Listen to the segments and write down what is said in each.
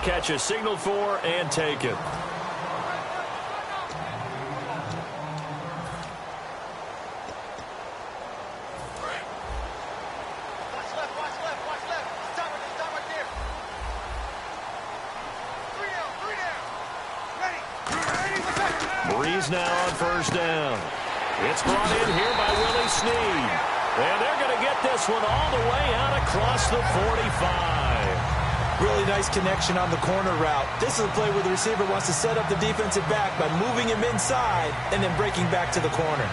catch is signaled for and taken. Breeze now on first down. It's brought in here by Willie Snead. And they're going to get this one all the way out across the 45. Really nice connection on the corner route. This is a play where the receiver wants to set up the defensive back by moving him inside and then breaking back to the corner.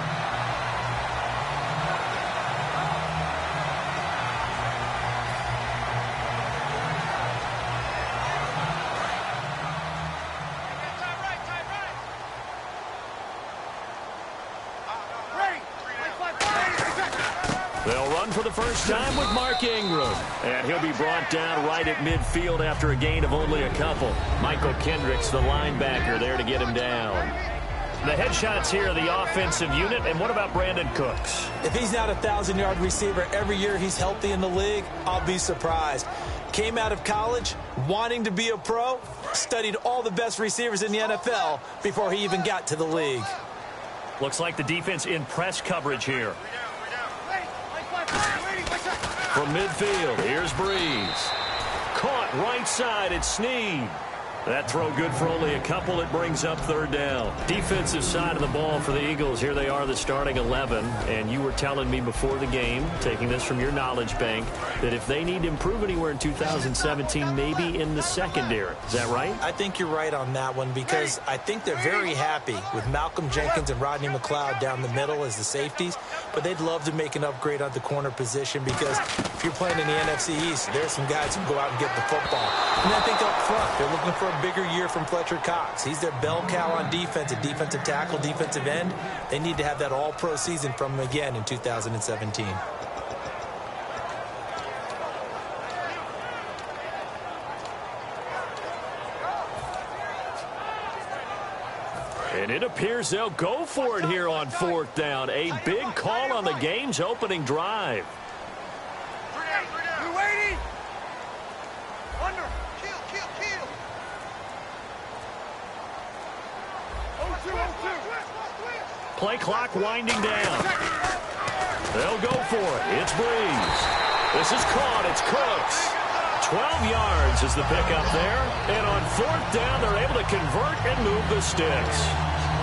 They'll run for the first time with Mark Ingram. And he'll be brought down right at midfield after a gain of only a couple. Michael Kendricks, the linebacker, there to get him down. The headshots here are the offensive unit. And what about Brandon Cooks? If he's not a 1,000-yard receiver every year he's healthy in the league, I'll be surprised. Came out of college wanting to be a pro, studied all the best receivers in the NFL before he even got to the league. Looks like the defense in press coverage here. From midfield, here's Breeze. Caught right side, it's Snead. That throw good for only a couple. It brings up third down. Defensive side of the ball for the Eagles. Here they are, the starting 11. And you were telling me before the game, taking this from your knowledge bank, that if they need to improve anywhere in 2017, maybe in the secondary. Is that right? I think you're right on that one because I think they're very happy with Malcolm Jenkins and Rodney McLeod down the middle as the safeties. But they'd love to make an upgrade on the corner position because if you're playing in the NFC East, there's some guys who go out and get the football. And I think up front, they're looking for a bigger year from Fletcher Cox. He's their bell cow on defense, a defensive tackle, defensive end. They need to have that all-pro season from him again in 2017. And it appears they'll go for it here on fourth down. A big call on the game's opening drive. We're waiting. Under. Kill. 0-2. Play clock winding down. They'll go for it. It's Breeze. This is caught. It's Cooks. 12 yards is the pickup there. And on fourth down, they're able to convert and move the sticks.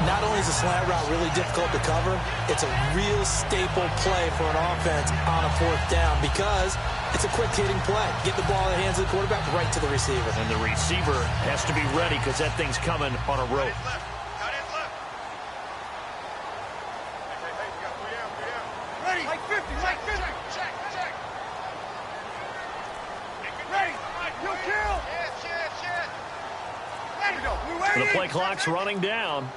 Not only is a slant route really difficult to cover, it's a real staple play for an offense on a fourth down because it's a quick-hitting play. Get the ball in the hands of the quarterback right to the receiver. And the receiver has to be ready because that thing's coming on a rope. Ready. Like 50. Check. Ready. You'll kill. Ready. We're waiting. The play clock's running down.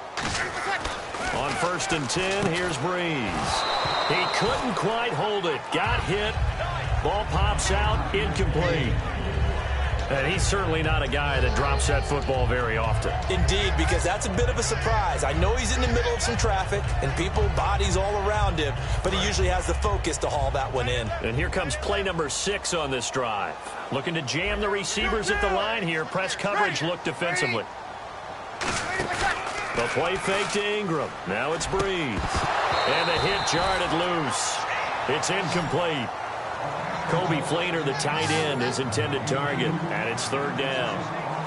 On first and 10, here's Breeze. He couldn't quite hold it. Got hit. Ball pops out. Incomplete. And he's certainly not a guy that drops that football very often. Indeed, because that's a bit of a surprise. I know he's in the middle of some traffic and people, bodies all around him, but he usually has the focus to haul that one in. And here comes play number 6 on this drive. Looking to jam the receivers at the line here. Press coverage look defensively. The play fake to Ingram. Now it's Breeze. And the hit jarred it loose. It's incomplete. Kobe Flainer, the tight end, his intended target. And it's third down.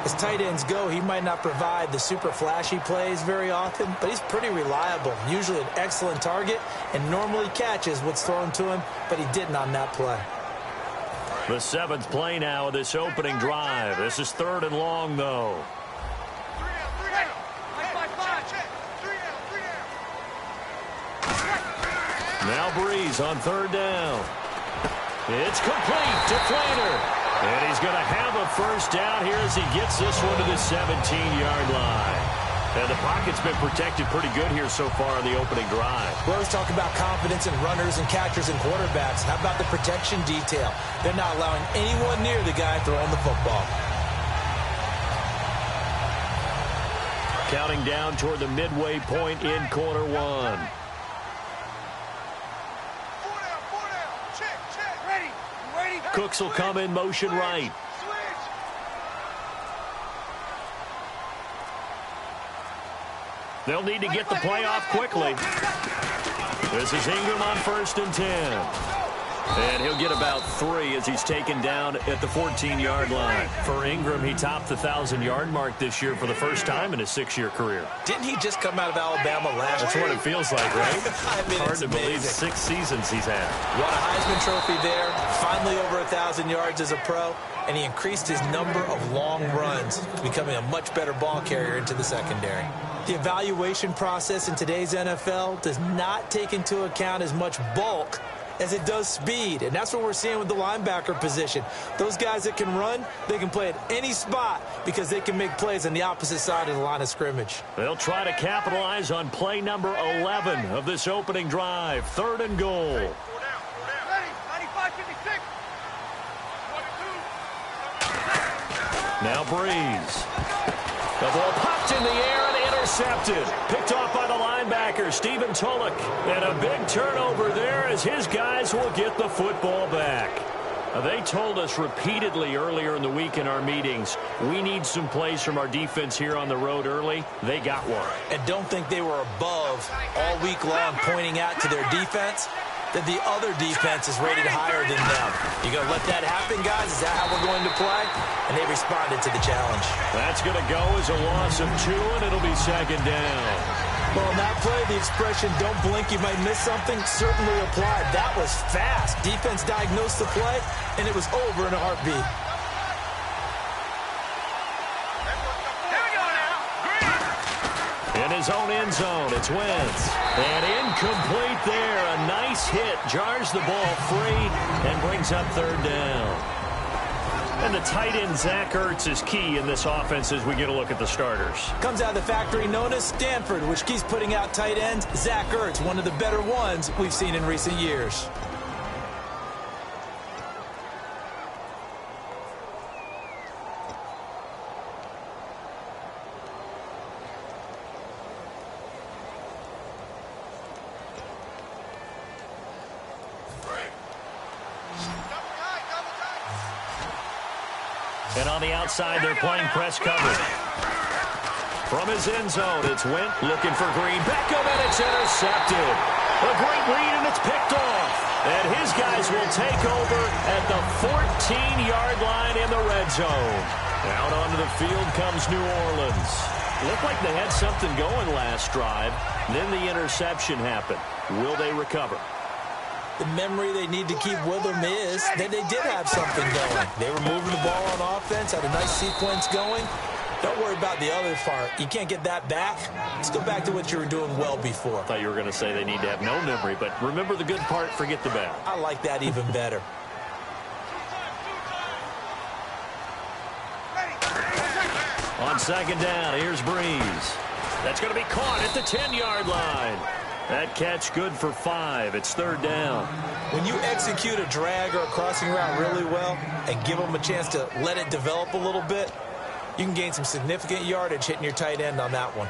As tight ends go, he might not provide the super flashy plays very often, but he's pretty reliable. Usually an excellent target and normally catches what's thrown to him, but he didn't on that play. The 7th play now of this opening drive. This is third and long, though. Now Breeze on third down. It's complete to Flainer. And he's going to have a first down here as he gets this one to the 17-yard line. And the pocket's been protected pretty good here so far in the opening drive. We always talk about confidence in runners and catchers and quarterbacks. How about the protection detail? They're not allowing anyone near the guy throwing the football. Counting down toward the midway point in quarter one. Ready. Cooks will come in motion right. They'll need to get the play off quickly. This is Ingram on 1st and 10. And he'll get about 3 as he's taken down at the 14-yard line. For Ingram, he topped the 1,000-yard mark this year for the first time in his 6-year career. Didn't he just come out of Alabama last year? That's what it feels like, right? I mean, hard to believe 6 seasons he's had. Won a Heisman Trophy there, finally over 1,000 yards as a pro, and he increased his number of long runs, becoming a much better ball carrier into the secondary. The evaluation process in today's NFL does not take into account as much bulk as it does speed, and that's what we're seeing with the linebacker position. Those guys that can run, they can play at any spot because they can make plays on the opposite side of the line of scrimmage. They'll try to capitalize on play number 11 of this opening drive. 3rd and goal. Ready, 95-56. Now Breeze. The ball popped in the air and intercepted. Picked off by the linebacker, Stephen Tulloch. And a big turnover there as his guys will get the football back. They told us repeatedly earlier in the week in our meetings, we need some plays from our defense here on the road early. They got one. And don't think they were above all week long pointing out to their defense that the other defense is rated higher than them. You going to let that happen, guys? Is that how we're going to play? And they responded to the challenge. That's going to go as a loss of 2, and it'll be 2nd down. Well, in that play, the expression, don't blink, you might miss something, certainly applied. That was fast. Defense diagnosed the play, and it was over in a heartbeat. In his own end zone, it's Wentz. And incomplete there. A nice hit. Jars the ball free and brings up 3rd down. And the tight end, Zach Ertz, is key in this offense as we get a look at the starters. Comes out of the factory known as Stanford, which keeps putting out tight ends. Zach Ertz, one of the better ones we've seen in recent years. And on the outside, they're playing press cover. From his end zone, it's Wentz looking for Green. Beckham, and it's intercepted. A great read, and it's picked off. And his guys will take over at the 14-yard line in the red zone. Out onto the field comes New Orleans. Looked like they had something going last drive. Then the interception happened. Will they recover? The memory they need to keep with them is that they did have something going. They were moving the ball on offense, had a nice sequence going. Don't worry about the other part. You can't get that back. Let's go back to what you were doing well before. I thought you were going to say they need to have no memory, but remember the good part, forget the bad. I like that even better. On 2nd down, here's Breeze. That's going to be caught at the 10-yard line. That catch good for 5. It's 3rd down. When you execute a drag or a crossing route really well and give them a chance to let it develop a little bit, you can gain some significant yardage hitting your tight end on that one.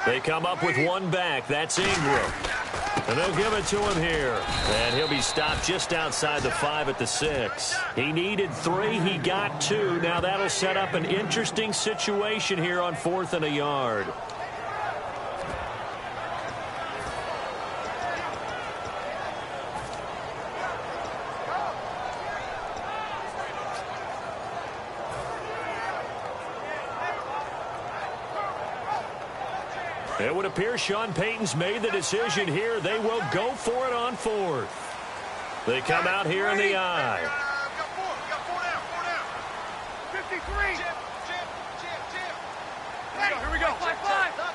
They come up with one back. That's Ingram. And they'll give it to him here. And he'll be stopped just outside the 5 at the 6. He needed 3. He got 2. Now that'll set up an interesting situation here on 4th and a yard. It would appear Sean Payton's made the decision here. They will go for it on 4th. They come out here in the eye. Got four down. 53. Here we go. 5-5.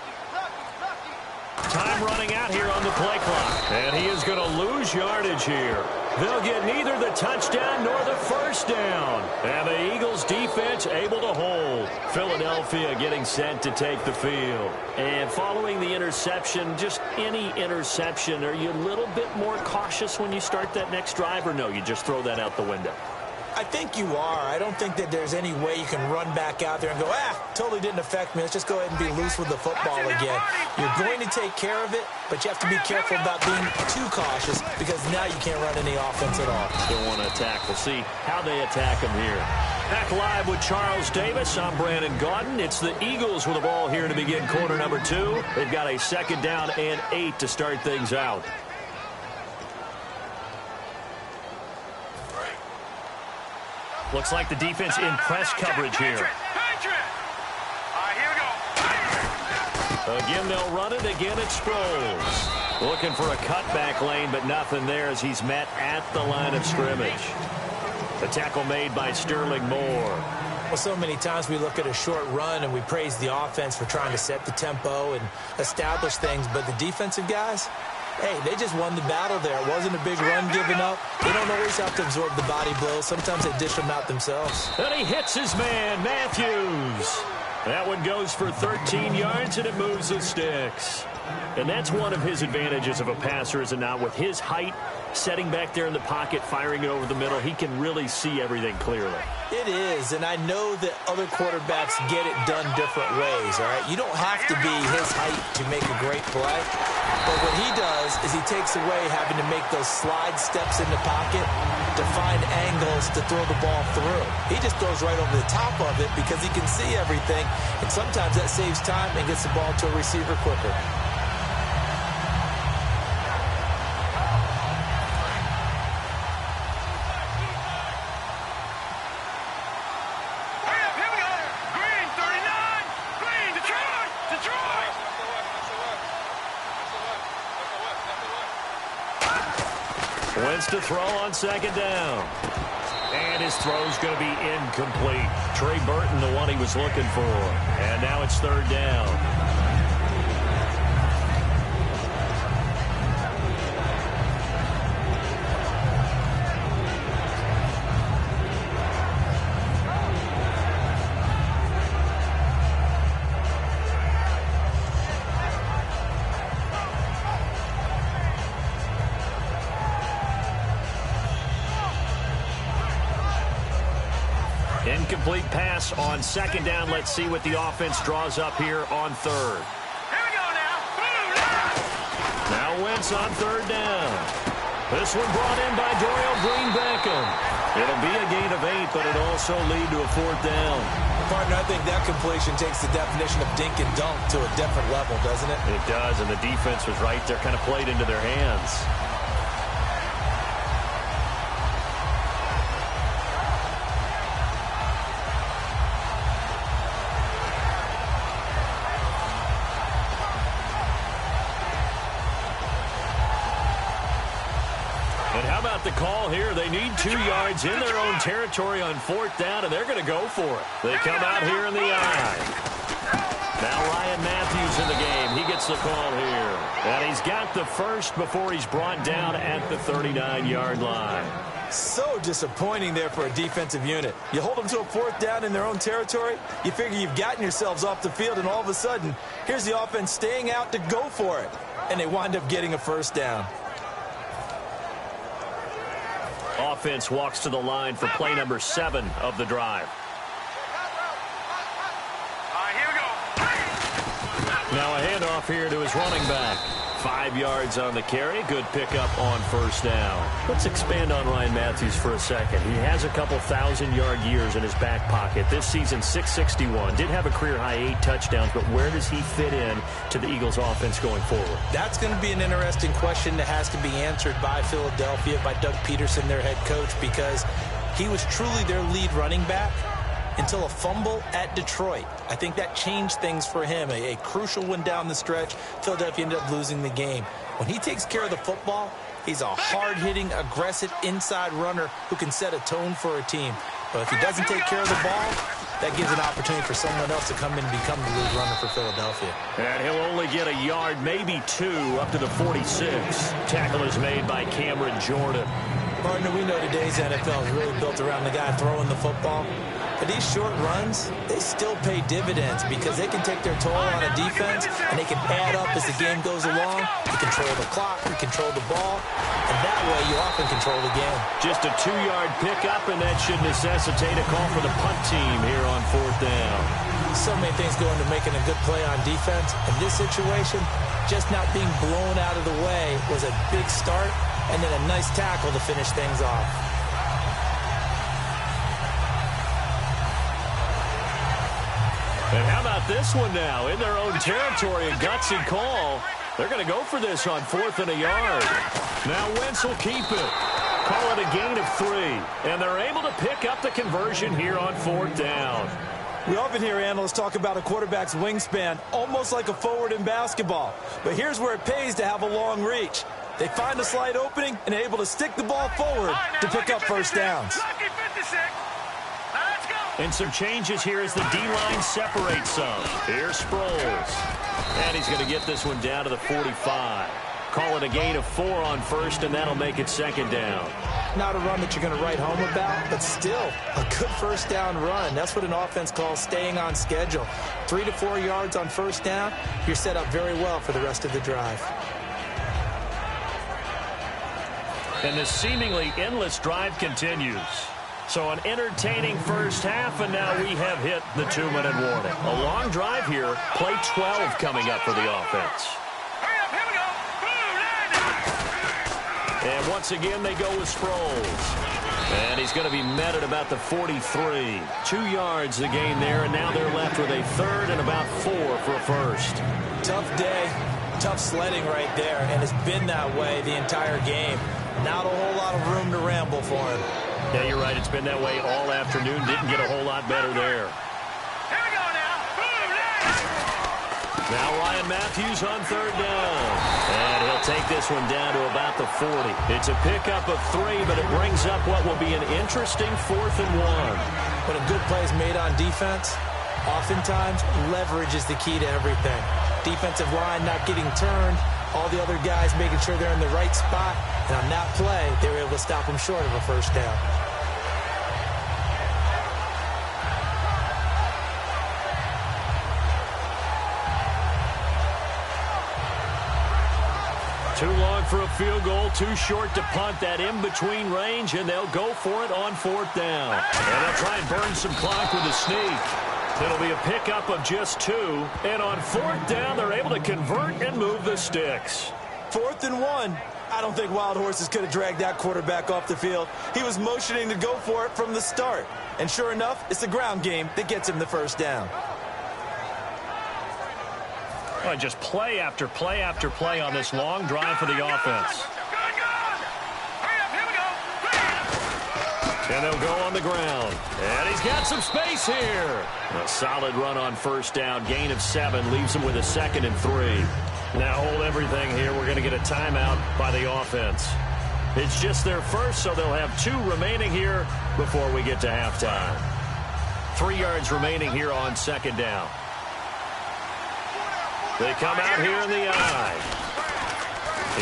Time running out here on the play clock. And he is going to lose yardage here. They'll get neither the touchdown nor the first down. And the Eagles defense able to hold. Philadelphia getting set to take the field. And following the interception, just any interception, are you a little bit more cautious when you start that next drive, or no, you just throw that out the window? I think you are. I don't think that there's any way you can run back out there and go, totally didn't affect me. Let's just go ahead and be loose with the football again. You're going to take care of it, but you have to be careful about being too cautious because now you can't run any offense at all. Still want to attack. We'll see how they attack him here. Back live with Charles Davis. I'm Brandon Gaudin. It's the Eagles with the ball here to begin quarter number 2. They've got a 2nd down and 8 to start things out. Looks like the defense in press coverage here. Here we go. Again, they'll run it. Again, it's Sproles. Looking for a cutback lane, but nothing there as he's met at the line of scrimmage. The tackle made by Sterling Moore. Well, so many times we look at a short run and we praise the offense for trying to set the tempo and establish things, but the defensive guys, hey, they just won the battle there. It wasn't a big run given up. They don't always have to absorb the body blows. Sometimes they dish them out themselves. And he hits his man, Matthews. That one goes for 13 yards, and it moves the sticks. And that's one of his advantages of a passer, is it not? With his height, setting back there in the pocket, firing it over the middle, he can really see everything clearly. It is, and I know that other quarterbacks get it done different ways, all right? You don't have to be his height to make a great play. But what he does is he takes away having to make those slide steps in the pocket to find angles to throw the ball through. He just throws right over the top of it because he can see everything, and sometimes that saves time and gets the ball to a receiver quicker. Wentz to throw on 2nd down. And his throw's going to be incomplete. Trey Burton, the one he was looking for. And now it's 3rd down. Incomplete pass on 2nd down. Let's see what the offense draws up here on 3rd. Here we go now. Now Wentz on 3rd down. This one brought in by Dorial Green-Beckham. It'll be a gain of 8, but it'll also lead to a 4th down. Partner, I think that completion takes the definition of dink and dunk to a different level, doesn't it? It does, and the defense was right there, kind of played into their hands. The call here, they need 2 yards in their own territory on 4th down, and they're going to go for it. They come out here in the eye. Now Ryan Matthews in the game. He gets the call here. And he's got the first before he's brought down at the 39-yard line. So disappointing there for a defensive unit. You hold them to a 4th down in their own territory, you figure you've gotten yourselves off the field, and all of a sudden, here's the offense staying out to go for it. And they wind up getting a 1st down. Offense walks to the line for play number 7 of the drive. Here we go. Now a handoff here to his running back. 5 yards on the carry. Good pickup on 1st down. Let's expand on Ryan Matthews for a second. He has a couple 1,000-yard years in his back pocket. This season, 661. Did have a career-high 8 touchdowns, but where does he fit in to the Eagles' offense going forward? That's going to be an interesting question that has to be answered by Philadelphia, by Doug Peterson, their head coach, because he was truly their lead running back until a fumble at Detroit. I think that changed things for him. A crucial one down the stretch. Philadelphia ended up losing the game. When he takes care of the football, he's a hard-hitting, aggressive inside runner who can set a tone for a team. But if he doesn't take care of the ball, that gives an opportunity for someone else to come in and become the lead runner for Philadelphia. And he'll only get a yard, maybe 2, up to the 46. Tackle is made by Cameron Jordan. Partner, we know today's NFL is really built around the guy throwing the football. But these short runs, they still pay dividends because they can take their toll on a defense and they can add up as the game goes along. You control the clock, you control the ball, and that way, you often control the game. Just a 2-yard pickup, and that should necessitate a call for the punt team here on 4th down. So many things go into making a good play on defense. In this situation, just not being blown out of the way was a big start, and then a nice tackle to finish things off. And how about this one now? In their own territory, a gutsy call. They're going to go for this on 4th and a yard. Now Wentz will keep it. Call it a gain of 3. And they're able to pick up the conversion here on 4th down. We often hear analysts talk about a quarterback's wingspan, almost like a forward in basketball. But here's where it pays to have a long reach. They find a slight opening and are able to stick the ball forward to pick up first downs. And some changes here as the D-line separates some. Here's Sproles. And he's going to get this one down to the 45. Call it a gain of 4 on 1st, and that'll make it 2nd down. Not a run that you're going to write home about, but still a good first down run. That's what an offense calls staying on schedule. 3 to 4 yards on 1st down, you're set up very well for the rest of the drive. And the seemingly endless drive continues. So an entertaining first half, and now we have hit the 2-minute warning. A long drive here, play 12 coming up for the offense. And once again, they go with Sproles. And he's going to be met at about the 43. 2 yards the gain there, and now they're left with a 3rd and about 4 for a first. Tough day, tough sledding right there, and it's been that way the entire game. Not a whole lot of room to ramble for him. Yeah, you're right. It's been that way all afternoon. Didn't get a whole lot better there. Here we go now. Now Ryan Matthews on 3rd down. And he'll take this one down to about the 40. It's a pickup of 3, but it brings up what will be an interesting 4th and 1. When a good play is made on defense, oftentimes leverage is the key to everything. Defensive line not getting turned, all the other guys making sure they're in the right spot, and on that play, they were able to stop them short of a first down. Too long for a field goal, too short to punt. That in-between range, and they'll go for it on 4th down. And they'll try and burn some clock with a sneak. It'll be a pickup of just 2. And on 4th down, they're able to convert and move the sticks. 4th and 1. I don't think Wild Horses could have dragged that quarterback off the field. He was motioning to go for it from the start. And sure enough, it's the ground game that gets him the first down. Oh, just play after play after play on this long drive for the offense. And they'll go on the ground. And he's got some space here. A solid run on 1st down. Gain of 7 leaves him with a 2nd and 3. Now hold everything here. We're going to get a timeout by the offense. It's just their first, so they'll have 2 remaining here before we get to halftime. 3 yards remaining here on 2nd down. They come out here in the eye.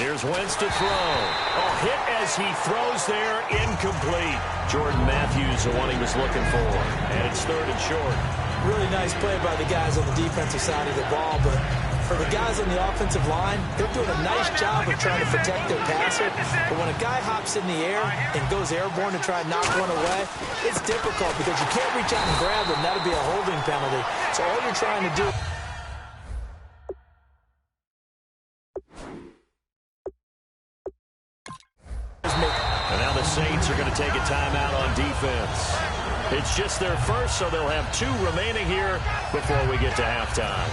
Here's Wentz to throw. Oh, hit as he throws there, incomplete. Jordan Matthews, the one he was looking for. And it's 3rd and short. Really nice play by the guys on the defensive side of the ball, but for the guys on the offensive line, they're doing a nice job of trying to protect their passer. But when a guy hops in the air and goes airborne to try and knock one away, it's difficult because you can't reach out and grab them. That'll be a holding penalty. So all you're trying to do... And now the Saints are going to take a timeout on defense. It's just their first, so they'll have 2 remaining here before we get to halftime.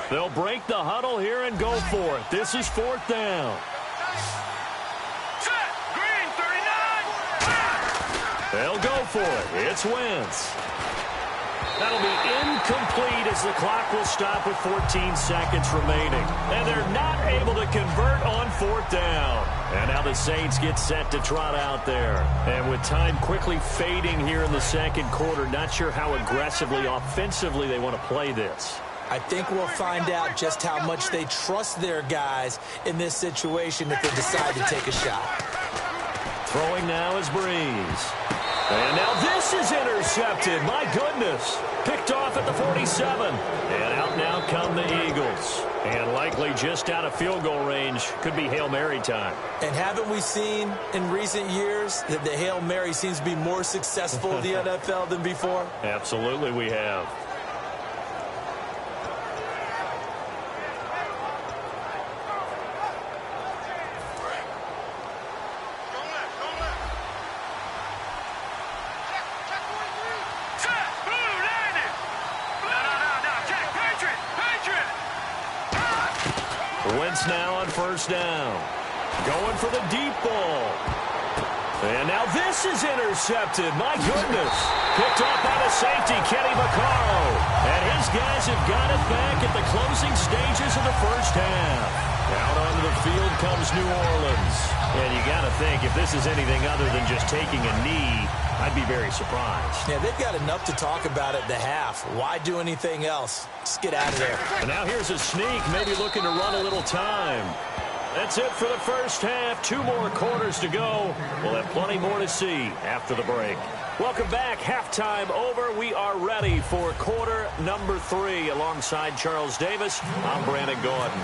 They'll break the huddle here and go for it. This is 4th down. They'll go for it. It's Wentz. That'll be incomplete as the clock will stop with 14 seconds remaining. And they're not able to convert on 4th down. And now the Saints get set to trot out there. And with time quickly fading here in the 2nd quarter, not sure how aggressively, offensively they want to play this. I think we'll find out just how much they trust their guys in this situation if they decide to take a shot. Throwing now is Breeze. intercepted. My goodness. Picked off at the 47. And out now come the Eagles. And likely just out of field goal range. Could be Hail Mary time. And haven't we seen in recent years that the Hail Mary seems to be more successful in the NFL than before? Absolutely we have. Wentz now on first down. Going for the deep ball. And now this is intercepted. My goodness. Picked off by the safety, Kenny Vaccaro. And his guys have got it back at the closing stages of the first half. Out onto the field comes New Orleans. And you got to think, if this is anything other than just taking a knee, I'd be very surprised. Yeah, they've got enough to talk about at the half. Why do anything else? Just get out of there. And now here's a sneak, maybe looking to run a little time. That's it for the first half. 2 more quarters to go. We'll have plenty more to see after the break. Welcome back. Halftime over. We are ready for quarter number 3. Alongside Charles Davis, I'm Brandon Gordon.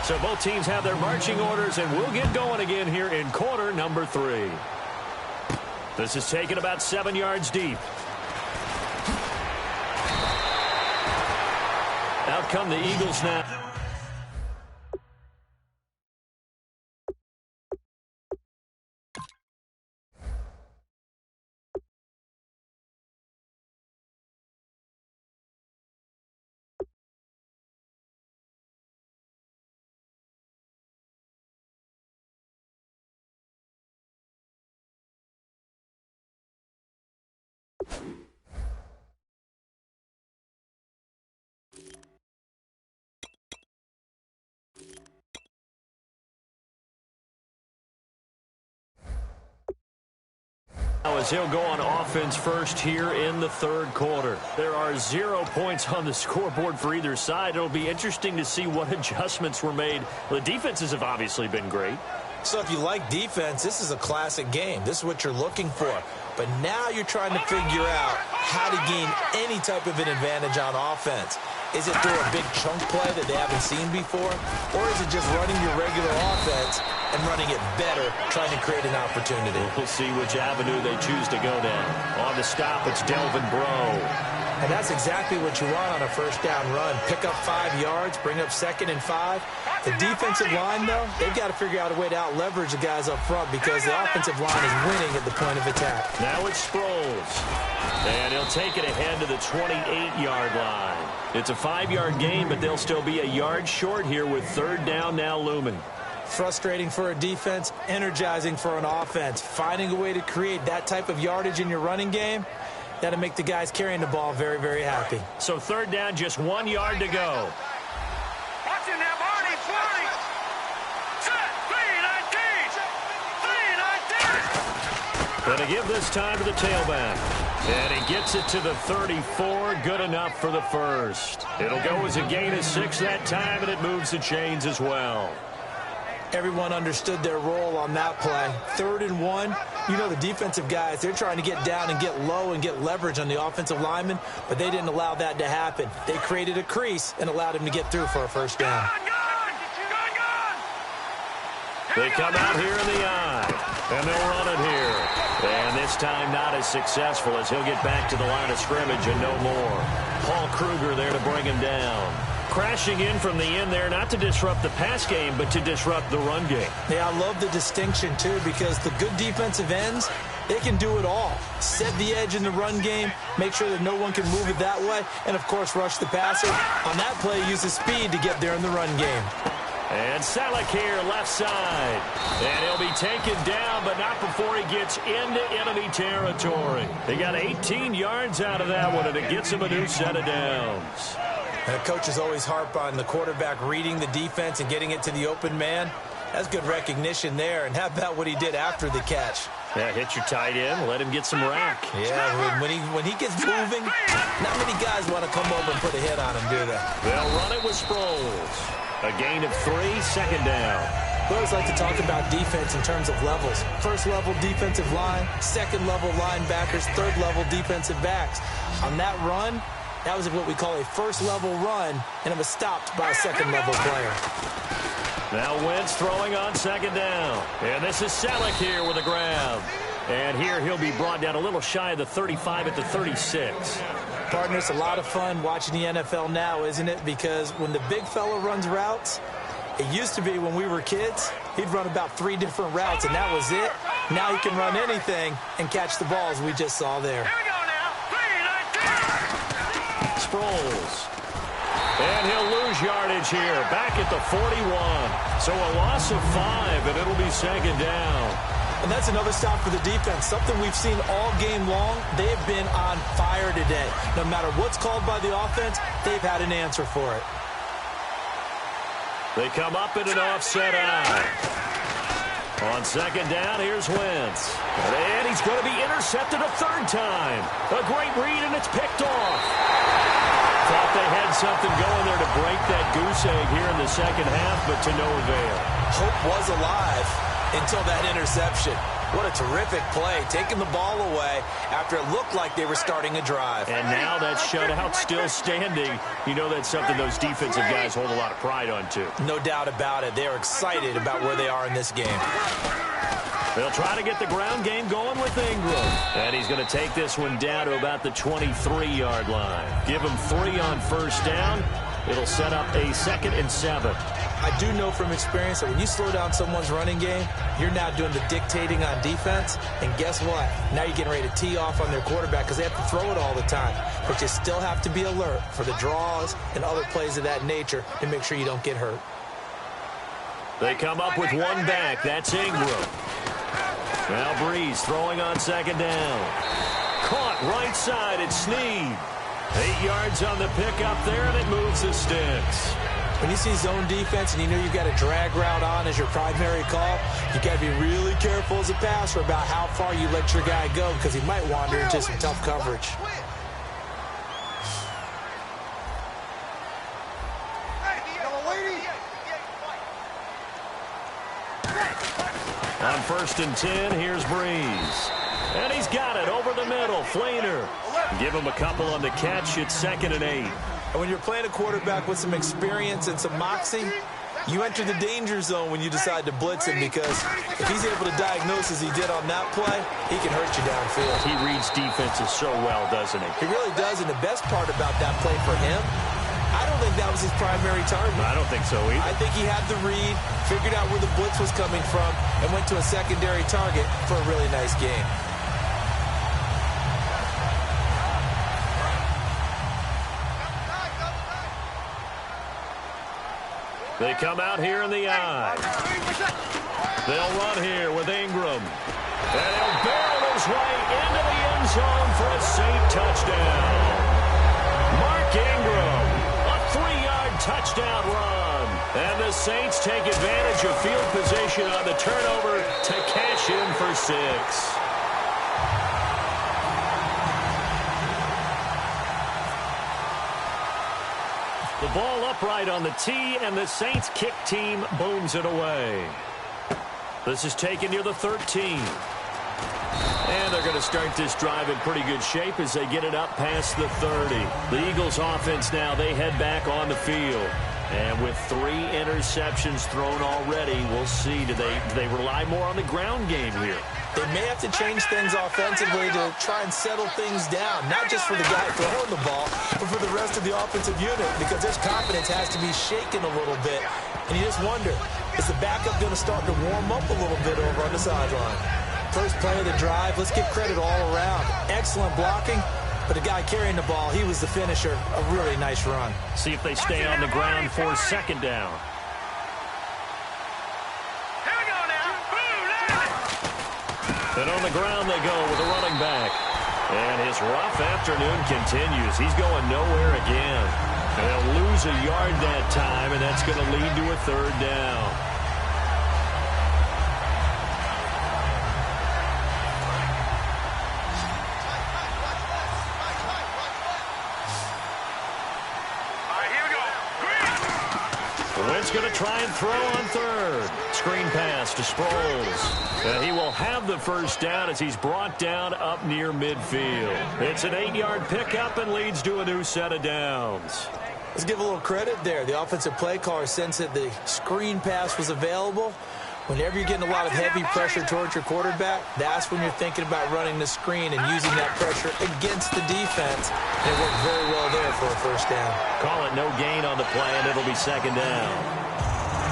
So both teams have their marching orders, and we'll get going again here in quarter number 3. This is taken about 7 yards deep. Out come the Eagles now. As he'll go on offense first here in the third quarter. There are 0 points on the scoreboard for either side. It'll be interesting to see what adjustments were made. The defenses have obviously been great. So if you like defense, this is a classic game. This is what you're looking for. But now you're trying to figure out how to gain any type of an advantage on offense. Is it through a big chunk play that they haven't seen before? Or is it just running your regular offense and running it better, trying to create an opportunity? We'll see which avenue they choose to go down. On the stop, it's Delvin Breaux. And that's exactly what you want on a first down run. Pick up 5 yards, bring up 2nd and 5. The defensive line, though, they've got to figure out a way to out-leverage the guys up front because the offensive line is winning at the point of attack. Now it's Sproles. And he'll take it ahead to the 28-yard line. It's a 5-yard gain, but they'll still be a yard short here with third down now looming. Frustrating for a defense, energizing for an offense. Finding a way to create that type of yardage in your running game, that'll make the guys carrying the ball very, very happy. So third down, just 1 yard to go. Watch him now, Marty. 20. Set. 3-19. 3-19. Going to give this time to the tailback. And he gets it to the 34. Good enough for the first. It'll go as a gain of 6 that time, and it moves the chains as well. Everyone understood their role on that play. 3rd and 1. You know the defensive guys, they're trying to get down and get low and get leverage on the offensive lineman, but they didn't allow that to happen. They created a crease and allowed him to get through for a first down. They come out here in the eye, and they'll run it here. And this time not as successful as he'll get back to the line of scrimmage and no more. Paul Kruger there to bring him down. Crashing in from the end there, not to disrupt the pass game, but to disrupt the run game. Yeah, I love the distinction, too, because the good defensive ends, they can do it all. Set the edge in the run game, make sure that no one can move it that way, and, of course, rush the passer. On that play, use the speed to get there in the run game. And Selleck here, left side. And he'll be taken down, but not before he gets into enemy territory. They got 18 yards out of that one, and it gets him a new set of downs. And coaches always harp on the quarterback reading the defense and getting it to the open man. That's good recognition there. And how about what he did after the catch? Yeah, hit your tight end, let him get some rack. Yeah, when he gets moving, not many guys want to come over and put a hit on him, do they? They'll run it with Sproles. A gain of 3, second down. We always like to talk about defense in terms of levels. First level defensive line, second level linebackers, third level defensive backs. On that run, that was what we call a first level run, and it was stopped by a second level player. Now Wentz throwing on second down. And this is Selleck here with a grab. And here he'll be brought down a little shy of the 35 at the 36. Partner, it's a lot of fun watching the NFL now, isn't it? Because when the big fella runs routes, it used to be when we were kids, he'd run about 3 different routes, and that was it. Now he can run anything and catch the balls we just saw there. Here we go now. 3, 19. Sproles. And he'll lose yardage here, back at the 41. So a loss of 5, and it'll be second down. And that's another stop for the defense, something we've seen all game long. They've been on fire today. No matter what's called by the offense, they've had an answer for it. They come up in an offset eye. On second down, here's Wentz. And he's going to be intercepted a third time. A great read, and it's picked off. Thought they had something going there to break that goose egg here in the second half, but to no avail. Hope was alive until that interception. What a terrific play, taking the ball away after it looked like they were starting a drive. And now that shutout still standing. You know that's something those defensive guys hold a lot of pride on, too. No doubt about it. They are excited about where they are in this game. They'll try to get the ground game going with Ingram. And he's going to take this one down to about the 23-yard line. Give him 3 on first down. It'll set up a 2nd and 7. I do know from experience that when you slow down someone's running game, you're now doing the dictating on defense. And guess what? Now you're getting ready to tee off on their quarterback because they have to throw it all the time. But you still have to be alert for the draws and other plays of that nature to make sure you don't get hurt. They come up with one back. That's Ingram. Now Breeze throwing on second down. Caught right side at Snead. 8 yards on the pickup there, and it moves the sticks. When you see zone defense and you know you've got a drag route on as your primary call, you got to be really careful as a passer about how far you let your guy go because he might wander into some tough coverage. On 1st and 10, here's Breeze. And he's got it over the middle. Flainer. Give him a couple on the catch. It's 2nd and 8. And when you're playing a quarterback with some experience and some moxie, you enter the danger zone when you decide to blitz him because if he's able to diagnose as he did on that play, he can hurt you downfield. He reads defenses so well, doesn't he? He really does, and the best part about that play for him, I don't think that was his primary target. I don't think so either. I think he had the read, figured out where the blitz was coming from, and went to a secondary target for a really nice game. They come out here in the eye. They'll run here with Ingram. And he'll barrel his way into the end zone for a Saint touchdown. Mark Ingram, a 3-yard touchdown run. And the Saints take advantage of field position on the turnover to cash in for 6. The ball upright on the tee, and the Saints kick team booms it away. This is taken near the 13. And they're going to start this drive in pretty good shape as they get it up past the 30. The Eagles offense now, they head back on the field. And with 3 interceptions thrown already, we'll see. Do they rely more on the ground game here? They may have to change things offensively to try and settle things down, not just for the guy throwing the ball, but for the rest of the offensive unit, because their confidence has to be shaken a little bit. And you just wonder, is the backup going to start to warm up a little bit over on the sideline? First play of the drive, let's give credit all around. Excellent blocking, but the guy carrying the ball, he was the finisher. A really nice run. See if they stay on the ground for second down. And on the ground they go with a running back. And his rough afternoon continues. He's going nowhere again. And they'll lose a yard that time, and that's going to lead to a 3rd down. Wentz going to try and throw on third. Screen pass to Sproles. He will have the first down as he's brought down up near midfield. It's an 8-yard pickup and leads to a new set of downs. Let's give a little credit there. The offensive play caller sensed that the screen pass was available. Whenever you're getting a lot of heavy pressure towards your quarterback, that's when you're thinking about running the screen and using that pressure against the defense. And it worked very well there for a first down. Call it no gain on the play, and it'll be second down.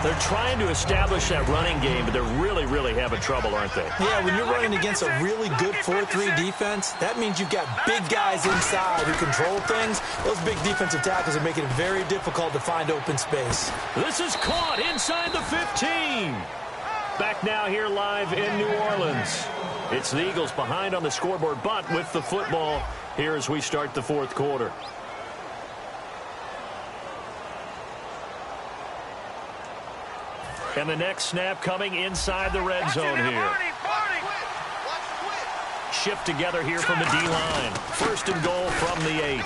They're trying to establish that running game, but they're really having trouble, aren't they? Yeah, when you're running against a really good 4-3 defense, that means you've got big guys inside who control things. Those big defensive tackles are making it very difficult to find open space. This is caught inside the 15. Back now here live in New Orleans. It's the Eagles behind on the scoreboard, but with the football here as we start the fourth quarter. And the next snap coming inside the red zone here. Shift together here from the D-line. First and goal from the 8.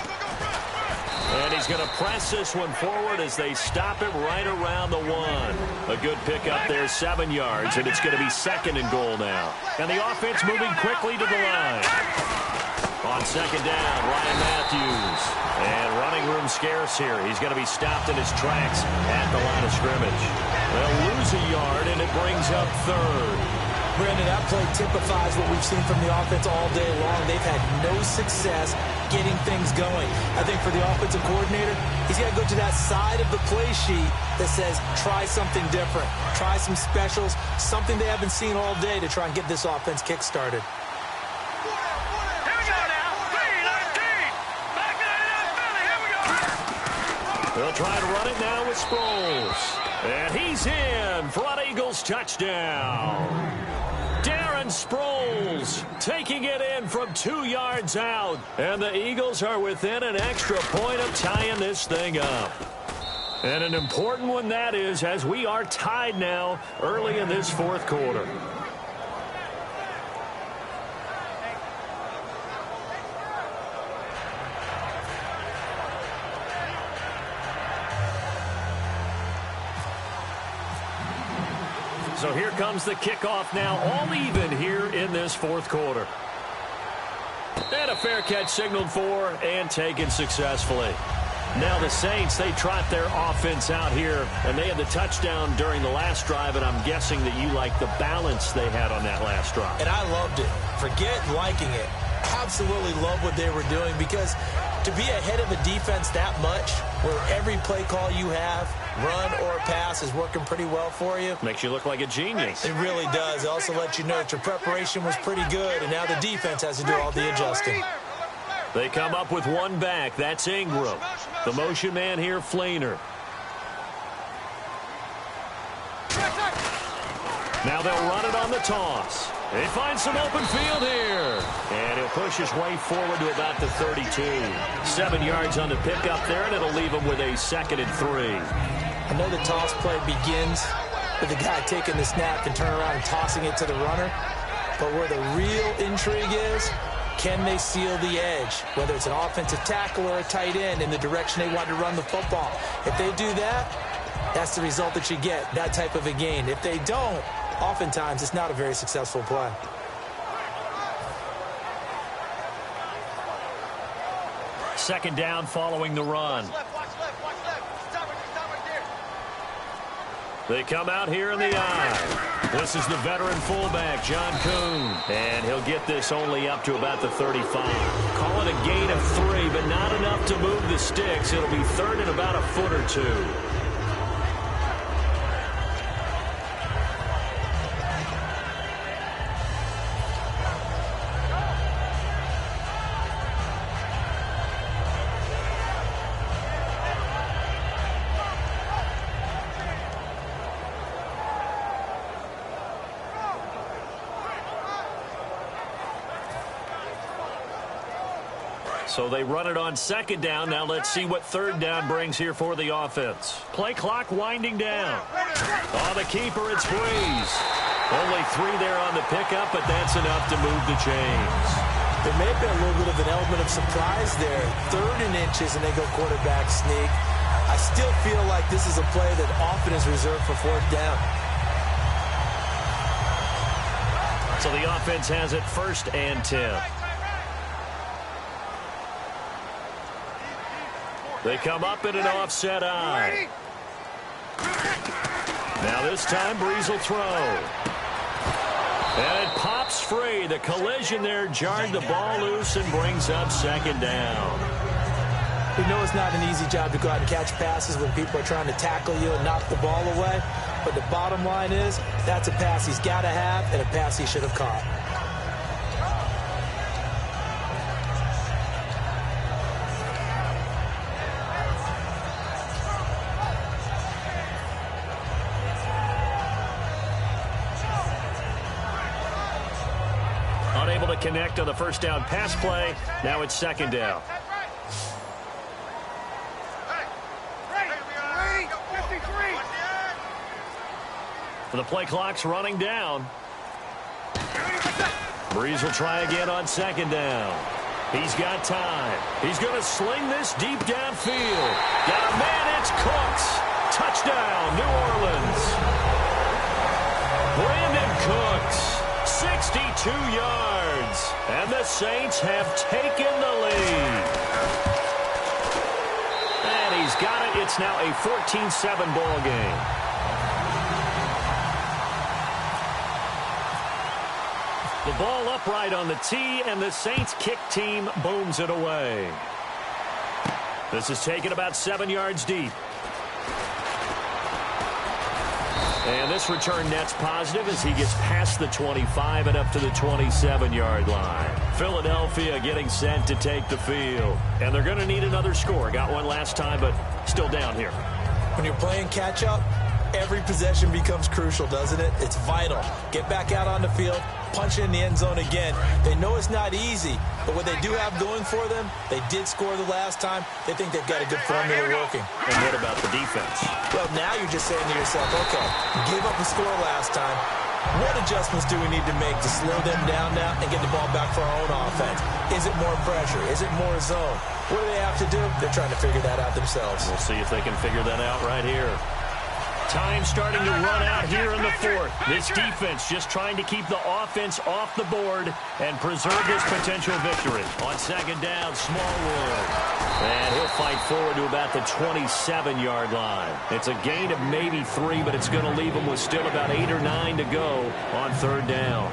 And he's going to press this one forward as they stop him right around the 1. A good pickup there, 7 yards, and it's going to be second and goal now. And the offense moving quickly to the line. On second down, Ryan Matthews. And running room scarce here. He's going to be stopped in his tracks at the line of scrimmage. They'll lose a yard, and it brings up third. Brandon, that play typifies what we've seen from the offense all day long. They've had no success getting things going. I think for the offensive coordinator, he's got to go to that side of the play sheet that says try something different, try some specials, something they haven't seen all day to try and get this offense kick-started. They'll try to run it now with Sproles. And he's in for an Eagles touchdown. Darren Sproles taking it in from 2 yards out. And the Eagles are within an extra point of tying this thing up. And an important one that is, as we are tied now early in this fourth quarter. So here comes the kickoff now, all even here in this fourth quarter. And a fair catch signaled for and taken successfully. Now the Saints, they trot their offense out here, and they had the touchdown during the last drive, and I'm guessing that you like the balance they had on that last drive. And I loved it. Forget liking it. Absolutely love what they were doing, because to be ahead of a defense that much, where every play call you have, run or pass, is working pretty well for you. Makes you look like a genius. It really does. It also lets you know that your preparation was pretty good, and now the defense has to do all the adjusting. They come up with one back. That's Ingram. The motion man here, Flainer. Now they'll run it on the toss. They find some open field here. And he'll push his way forward to about the 32. 7 yards on the pickup there, and it'll leave him with a 2nd and 3. I know the toss play begins with the guy taking the snap and turning around and tossing it to the runner. But where the real intrigue is, can they seal the edge? Whether it's an offensive tackle or a tight end in the direction they want to run the football. If they do that, that's the result that you get, that type of a gain. If they don't, oftentimes it's not a very successful play. Second down following the run. They come out here in the eye. This is the veteran fullback, John Kuhn. And he'll get this only up to about the 35. Call it a gain of 3, but not enough to move the sticks. It'll be third and about a foot or 2. So they run it on second down. Now let's see what third down brings here for the offense. Play clock winding down. On the keeper, it's Breeze. Only 3 there on the pickup, but that's enough to move the chains. There may have been a little bit of an element of surprise there. 3rd and inches, and they go quarterback sneak. I still feel like this is a play that often is reserved for fourth down. So the offense has it 1st and 10. They come up in an offset eye. Now this time Breeze will throw. And it pops free. The collision there jarred the ball loose and brings up 2nd down. We know it's not an easy job to go out and catch passes when people are trying to tackle you and knock the ball away. But the bottom line is, that's a pass he's got to have and a pass he should have caught. Unable to connect on the 1st down pass play. Now it's 2nd down. The play clock's running down. Breeze will try again on 2nd down. He's got time. He's going to sling this deep downfield. Got a man, it's Cooks. Touchdown, New Orleans. Brandon Cooks, 62 yards. And the Saints have taken the lead. And he's got it. It's now a 14-7 ball game. The ball upright on the tee, and the Saints kick team booms it away. This is taken about 7 yards deep. And this return net's positive as he gets past the 25 and up to the 27-yard line. Philadelphia getting set to take the field. And they're going to need another score. Got one last time, but still down here. When you're playing catch-up, every possession becomes crucial, doesn't it? It's vital. Get back out on the field, punch it in the end zone again. They know it's not easy, but what they do have going for them, they did score the last time. They think they've got a good formula working. And what about the defense? Well, now you're just saying to yourself, okay, we gave up a score last time. What adjustments do we need to make to slow them down now and get the ball back for our own offense? Is it more pressure? Is it more zone? What do they have to do? They're trying to figure that out themselves. We'll see if they can figure that out right here. Time starting to run out here in the 4th. This defense just trying to keep the offense off the board and preserve this potential victory. On 2nd down, Smallwood. And he'll fight forward to about the 27-yard line. It's a gain of maybe 3, but it's going to leave him with still about 8 or 9 to go on 3rd down.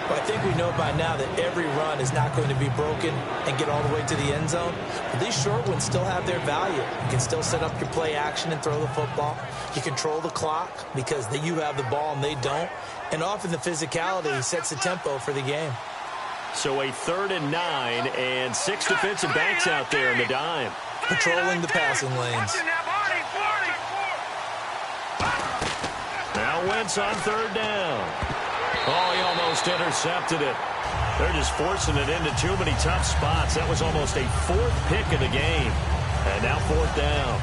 Well, I think we know by now that every run is not going to be broken and get all the way to the end zone. But these short ones still have their value. You can still set up your play action and throw the football. You control the clock because you have the ball and they don't. And often the physicality sets the tempo for the game. So a 3rd and 9 and 6 defensive backs out there in the dime. Patrolling the passing lanes. Now Wentz on 3rd down. Oh, he almost intercepted it. They're just forcing it into too many tough spots. That was almost a 4th pick of the game. And now 4th down.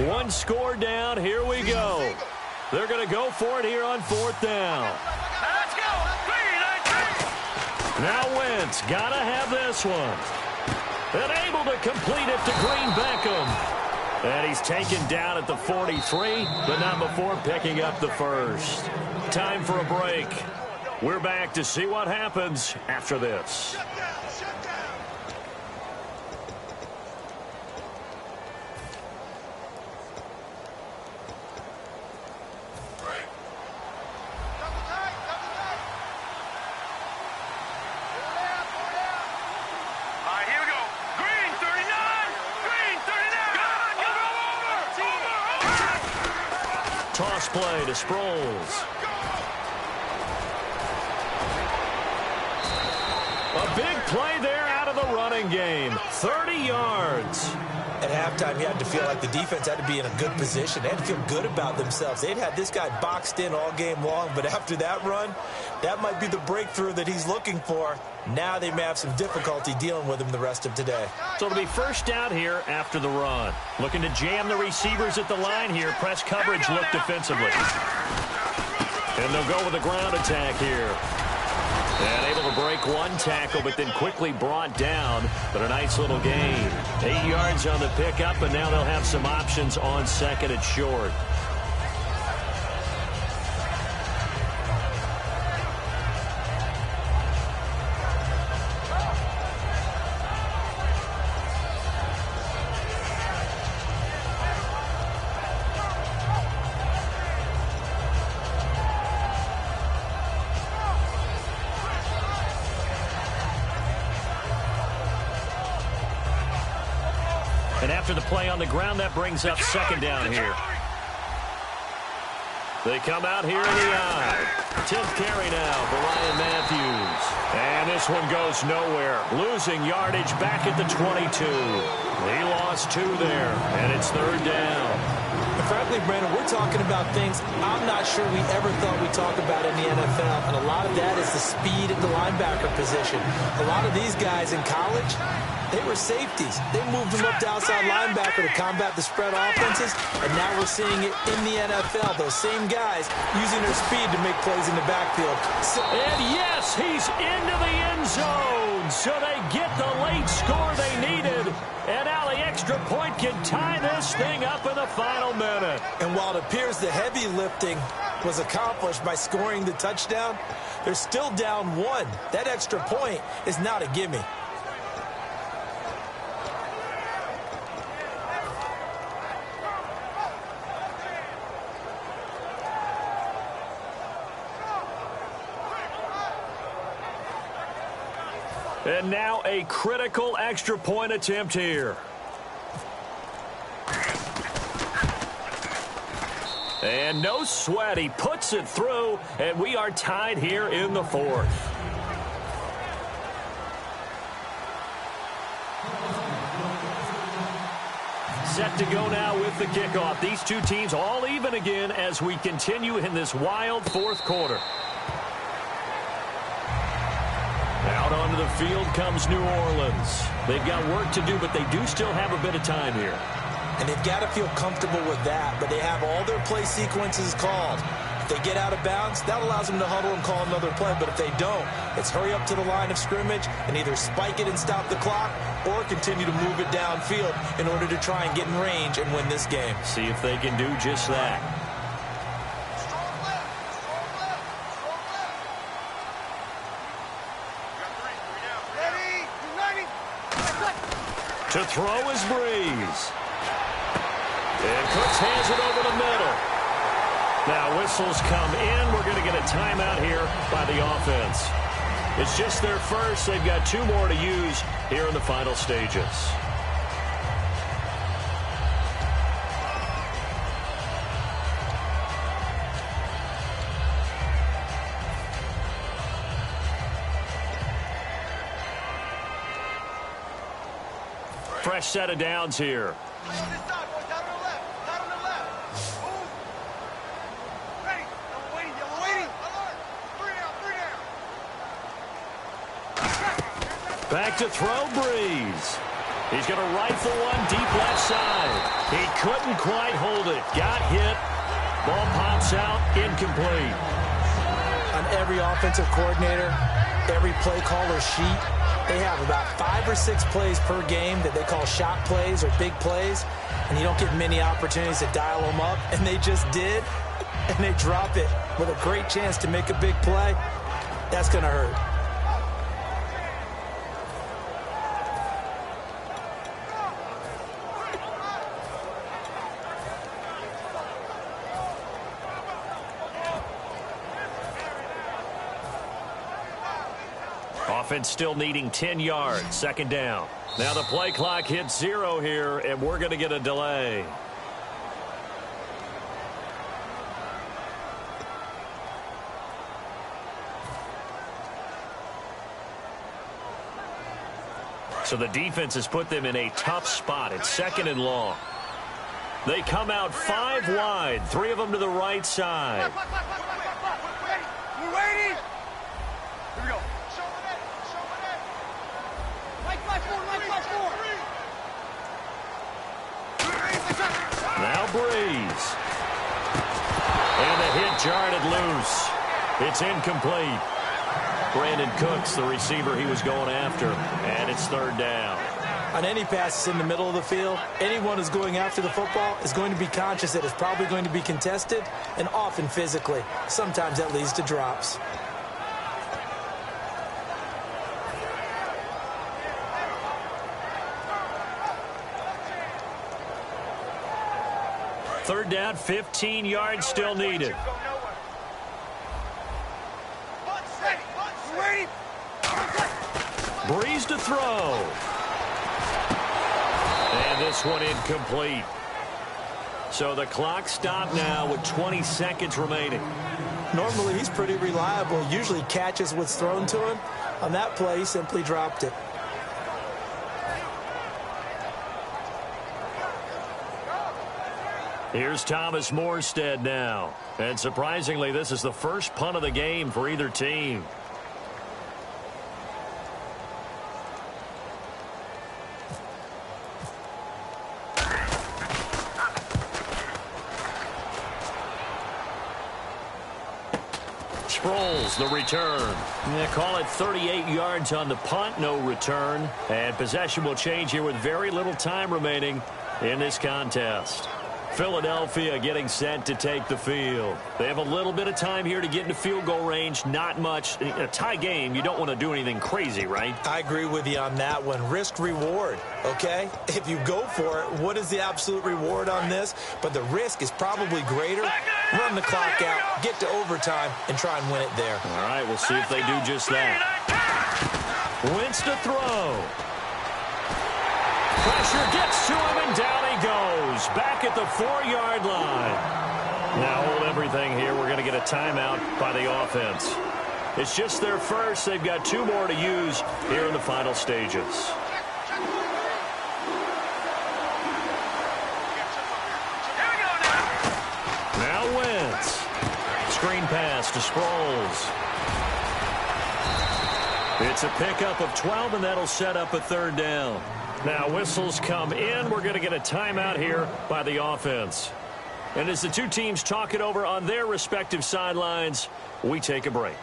One score down. Here we go. They're going to go for it here on 4th down. Let's go. Now Wentz got to have this one. And able to complete it to Green Beckham. And he's taken down at the 43, but not before picking up the 1st. Time for a break. We're back to see what happens after this. Toss play to Sproles. A big play there out of the running game. 30 yards. At halftime, you had to feel like the defense had to be in a good position. They had to feel good about themselves. They'd had this guy boxed in all game long, but after that run, that might be the breakthrough that he's looking for. Now they may have some difficulty dealing with him the rest of today. So it'll be first down here after the run. Looking to jam the receivers at the line here. Press coverage look defensively. And they'll go with a ground attack here. And able to break one tackle, but then quickly brought down. But a nice little gain. 8 yards on the pickup, and now they'll have some options on second and short. And after the play on the ground, that brings up second down here. They come out here in the eye. 10th carry now for Ryan Matthews. And this one goes nowhere. Losing yardage back at the 22. He lost 2 there, and it's third down. And frankly, Brandon, we're talking about things I'm not sure we ever thought we'd talk about in the NFL. And a lot of that is the speed at the linebacker position. A lot of these guys in college, they were safeties. They moved them up to outside linebacker to combat the spread offenses, and now we're seeing it in the NFL. Those same guys using their speed to make plays in the backfield. And yes, he's into the end zone. So they get the late score they needed. And now the extra point can tie this thing up in the final minute. And while it appears the heavy lifting was accomplished by scoring the touchdown, they're still down 1. That extra point is not a gimme. And now a critical extra point attempt here. And no sweat. He puts it through, and we are tied here in the 4th. Set to go now with the kickoff. These two teams all even again as we continue in this wild 4th quarter. Out onto the field comes New Orleans. They've got work to do, but they do still have a bit of time here. And they've got to feel comfortable with that, but they have all their play sequences called. If they get out of bounds, that allows them to huddle and call another play, but if they don't, it's hurry up to the line of scrimmage and either spike it and stop the clock or continue to move it downfield in order to try and get in range and win this game. See if they can do just that. To throw is Breeze. And Cooks hands it over the middle. Now whistles come in. We're going to get a timeout here by the offense. It's just their first. They've got 2 more to use here in the final stages. Fresh set of downs here. Back to throw, Breeze. He's going to rifle one deep left side. He couldn't quite hold it. Got hit. Ball pops out, incomplete. On every offensive coordinator, every play caller sheet, they have about 5 or 6 plays per game that they call shot plays or big plays, and you don't get many opportunities to dial them up, and they just did, and they drop it with a great chance to make a big play. That's going to hurt. Offense still needing 10 yards. Second down. Now the play clock hits 0 here, and we're going to get a delay. So the defense has put them in a tough spot. It's 2nd and long. They come out 5 wide, 3 of them to the right side. We're waiting. Here we go. Now Breeze. And the hit jarred it loose. It's incomplete. Brandon Cooks, the receiver he was going after, and it's 3rd down. On any passes in the middle of the field, anyone who's going after the football is going to be conscious that it's probably going to be contested, and often physically. Sometimes that leads to drops. Third down, 15 yards still needed. Breeze to throw. And this one incomplete. So the clock stopped now with 20 seconds remaining. Normally, he's pretty reliable. Usually catches what's thrown to him. On that play, he simply dropped it. Here's Thomas Morstead now. And surprisingly, this is the first punt of the game for either team. Sproles, the return. They call it 38 yards on the punt, no return. And possession will change here with very little time remaining in this contest. Philadelphia getting set to take the field. They have a little bit of time here to get into field goal range. Not much. In a tie game, you don't want to do anything crazy, right? I agree with you on that one. Risk reward, okay? If you go for it, what is the absolute reward on this? But the risk is probably greater. Run the clock out, get to overtime, and try and win it there. All right, we'll see if they do just that. Wentz to throw. Pressure gets to him, and down he goes. Back at the 4-yard line. Now hold everything here. We're going to get a timeout by the offense. It's just their first. They've got 2 more to use here in the final stages. Now Wentz. Screen pass to Sproles. It's a pickup of 12, and that'll set up a 3rd down. Now whistles come in. We're going to get a timeout here by the offense. And as the 2 teams talk it over on their respective sidelines, we take a break.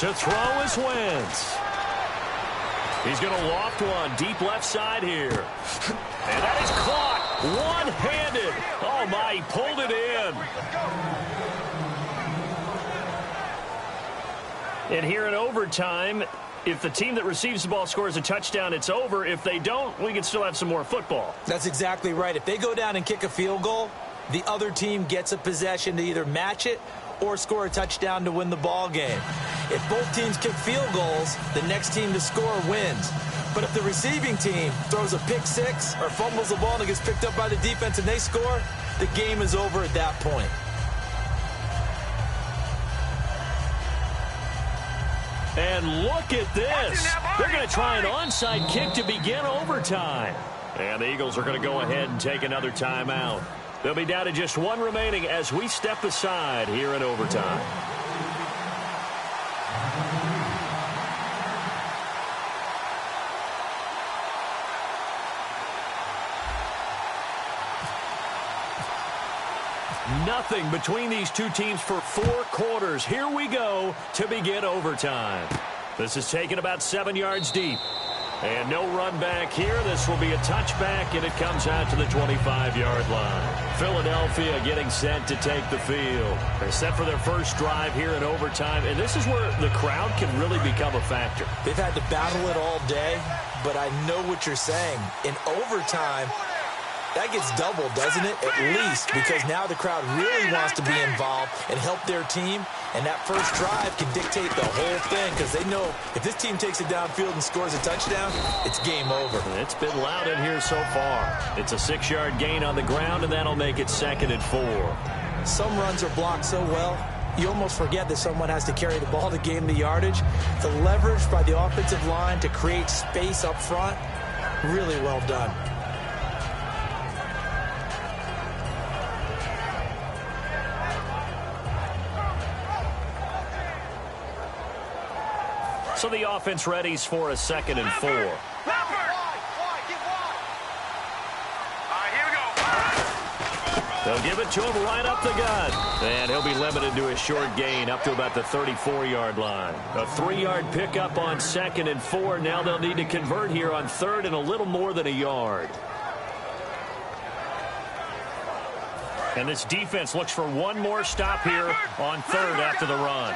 To throw is Wentz. He's going to loft one deep left side here. And that is caught one-handed. Oh, my, he pulled it in. And here in overtime, if the team that receives the ball scores a touchdown, it's over. If they don't, we can still have some more football. That's exactly right. If they go down and kick a field goal, the other team gets a possession to either match it or score a touchdown to win the ball game. If both teams kick field goals, the next team to score wins. But if the receiving team throws a pick six or fumbles the ball and it gets picked up by the defense and they score, the game is over at that point. And look at this. They're going to try an onside kick to begin overtime. And the Eagles are going to go ahead and take another timeout. They'll be down to just 1 remaining as we step aside here in overtime. Nothing between these 2 teams for 4 quarters. Here we go to begin overtime. This is taken about 7 yards deep. And no run back here. This will be a touchback, and it comes out to the 25-yard line. Philadelphia getting set to take the field. They're set for their first drive here in overtime, and this is where the crowd can really become a factor. They've had to battle it all day, but I know what you're saying. In overtime, That gets doubled, doesn't it? At least, because now the crowd really wants to be involved and help their team, and that first drive can dictate the whole thing because they know if this team takes it downfield and scores a touchdown, it's game over. It's been loud in here so far. It's a 6-yard gain on the ground, and that'll make it 2nd and 4. Some runs are blocked so well, you almost forget that someone has to carry the ball to gain the yardage. The leverage by the offensive line to create space up front, really well done. So the offense readies for a 2nd and 4. They'll give it to him right up the gut. And he'll be limited to a short gain up to about the 34-yard line. A 3-yard pickup on 2nd and 4. Now they'll need to convert here on 3rd and a little more than a yard. And this defense looks for one more stop here on 3rd after the run.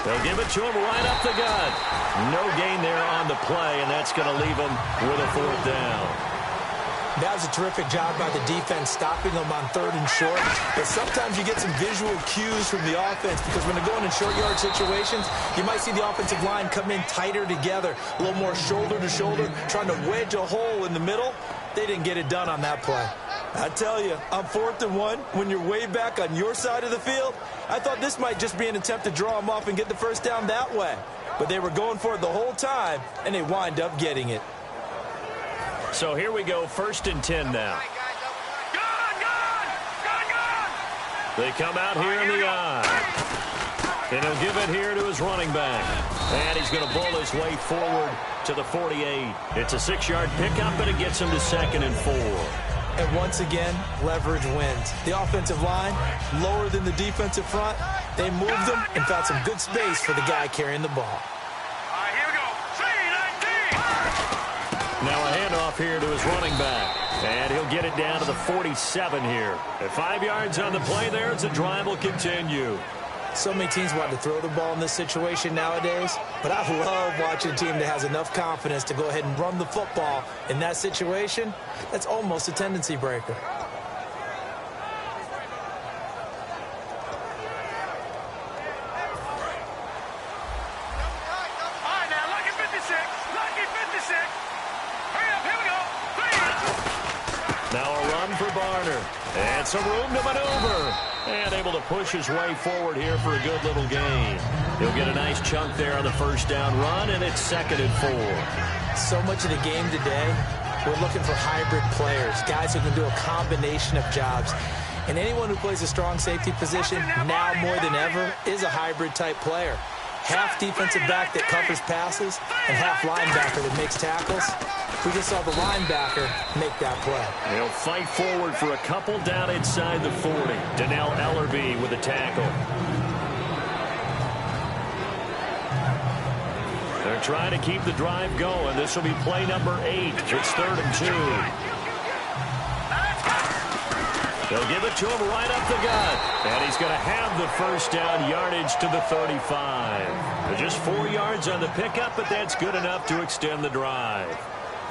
They'll give it to him right up the gut. No gain there on the play, and that's going to leave him with a 4th down. That was a terrific job by the defense stopping them on 3rd and short. But sometimes you get some visual cues from the offense because when they're going in short yard situations, you might see the offensive line come in tighter together, a little more shoulder to shoulder, trying to wedge a hole in the middle. They didn't get it done on that play. I tell you, on 4th and 1, when you're way back on your side of the field, I thought this might just be an attempt to draw them off and get the first down that way. But they were going for it the whole time, and they wind up getting it. So here we go, 1st and 10 now. They come out here in the eye. And he'll give it here to his running back. And he's going to bull his way forward to the 48. It's a 6-yard pickup, and it gets him to 2nd and 4. And once again, leverage wins. The offensive line, lower than the defensive front. They moved them and found some good space for the guy carrying the ball. All right, here we go. 3-19. Now a handoff here to his running back. And he'll get it down to the 47 here. At 5 yards on the play there, as the drive will continue. So many teams want to throw the ball in this situation nowadays, but I love watching a team that has enough confidence to go ahead and run the football in that situation. That's almost a tendency breaker. All right, now, lucky 56. Lucky 56. Hurry up, here we go. Now a run for Barner. And some room to maneuver. And able to push his way forward here for a good little gain. He'll get a nice chunk there on the first down run, and it's 2nd and 4. So much of the game today, we're looking for hybrid players, guys who can do a combination of jobs. And anyone who plays a strong safety position, now more than ever, is a hybrid-type player. Half defensive back that covers passes, and half linebacker that makes tackles. We just saw the linebacker make that play. He'll fight forward for a couple down inside the 40. Donnell Ellerbe with a tackle. They're trying to keep the drive going. This will be play number 8. It's 3rd and 2. They'll give it to him right up the gut. And he's going to have the first down, yardage to the 35. Just 4 yards on the pickup, but that's good enough to extend the drive.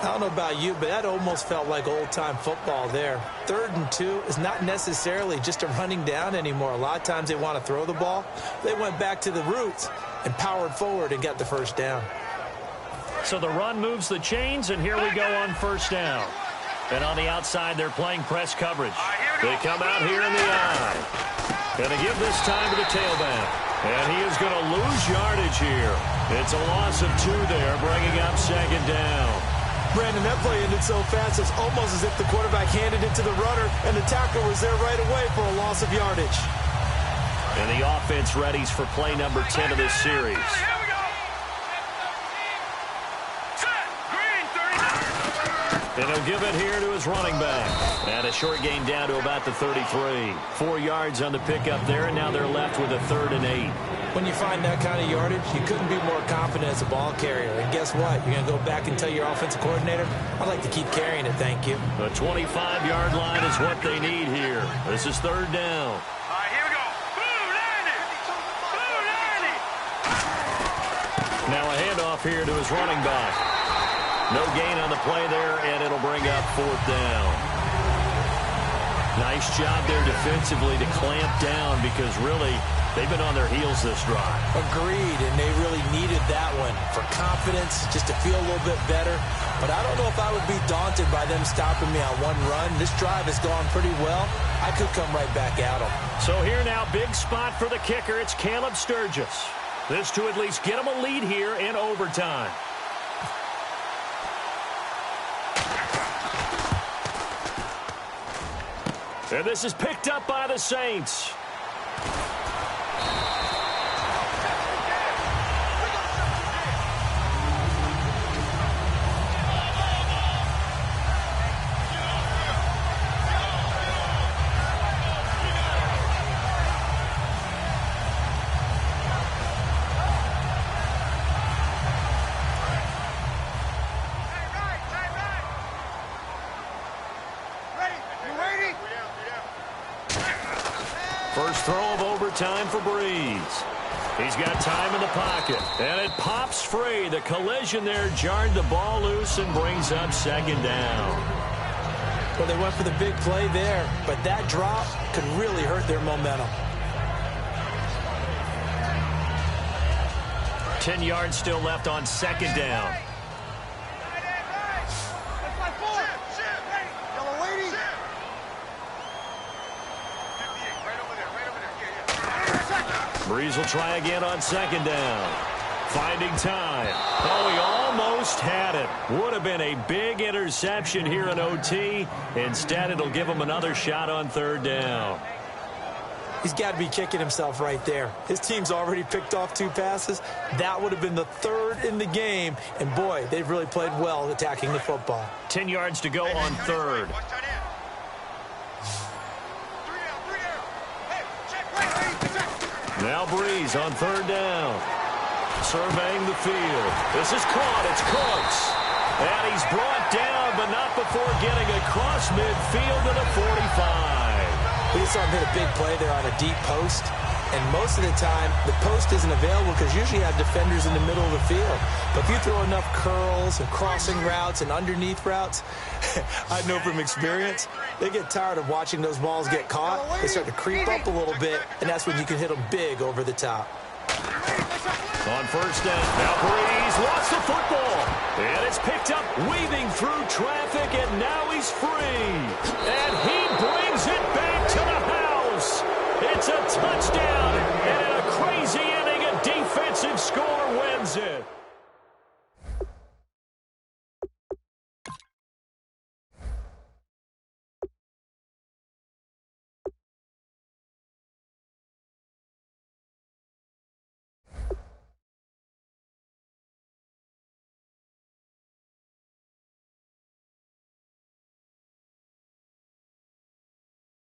I don't know about you, but that almost felt like old-time football there. 3rd and 2 is not necessarily just a running down anymore. A lot of times they want to throw the ball. They went back to the roots and powered forward and got the first down. So the run moves the chains, and here we go on first down. And on the outside, they're playing press coverage. They come out here in the eye. Going to give this time to the tailback. And he is going to lose yardage here. It's a loss of 2 there, bringing up 2nd down. Brandon, that play ended so fast, it's almost as if the quarterback handed it to the runner, and the tackler was there right away for a loss of yardage. And the offense readies for play number 10 of this series. Here we go. Set. Green, 39. And he'll give it here to his running back. And a short gain down to about the 33. 4 yards on the pickup there, and now they're left with a 3rd and 8. When you find that kind of yardage, you couldn't be more confident as a ball carrier. And guess what? You're going to go back and tell your offensive coordinator, I'd like to keep carrying it, thank you. The 25-yard line is what they need here. This is 3rd down. All right, here we go. Blue, Landy. Blue, Landy. Now a handoff here to his running back. No gain on the play there, and it'll bring up 4th down. Nice job there defensively to clamp down because really they've been on their heels this drive. Agreed, and they really needed that one for confidence, just to feel a little bit better. But I don't know if I would be daunted by them stopping me on one run. This drive has gone pretty well. I could come right back at them. So here now, big spot for the kicker. It's Caleb Sturgis. This to at least get him a lead here in overtime. And this is picked up by the Saints. First throw of overtime for Breeze. He's got time in the pocket, and it pops free. The collision there jarred the ball loose and brings up 2nd down. Well, they went for the big play there, but that drop could really hurt their momentum. 10 yards still left on 2nd down. Breeze will try again on 2nd down. Finding time. Oh, he almost had it. Would have been a big interception here in OT. Instead, it'll give him another shot on 3rd down. He's got to be kicking himself right there. His team's already picked off 2 passes. That would have been the 3rd in the game. And, boy, they've really played well attacking the football. 10 yards to go on 3rd. Now Breeze on 3rd down. Surveying the field. This is caught. It's Cooks. And he's brought down, but not before getting across midfield to the 45. We saw him hit a big play there on a deep post. And most of the time, the post isn't available because usually you have defenders in the middle of the field. But if you throw enough curls and crossing routes and underneath routes, I know from experience, they get tired of watching those balls get caught. They start to creep up a little bit, and that's when you can hit them big over the top. On 1st down, now Breeze lost the football. And it's picked up, weaving through traffic, and now he's free. And he brings it back to the house. It's a touchdown, and in a crazy inning, a defensive score wins it.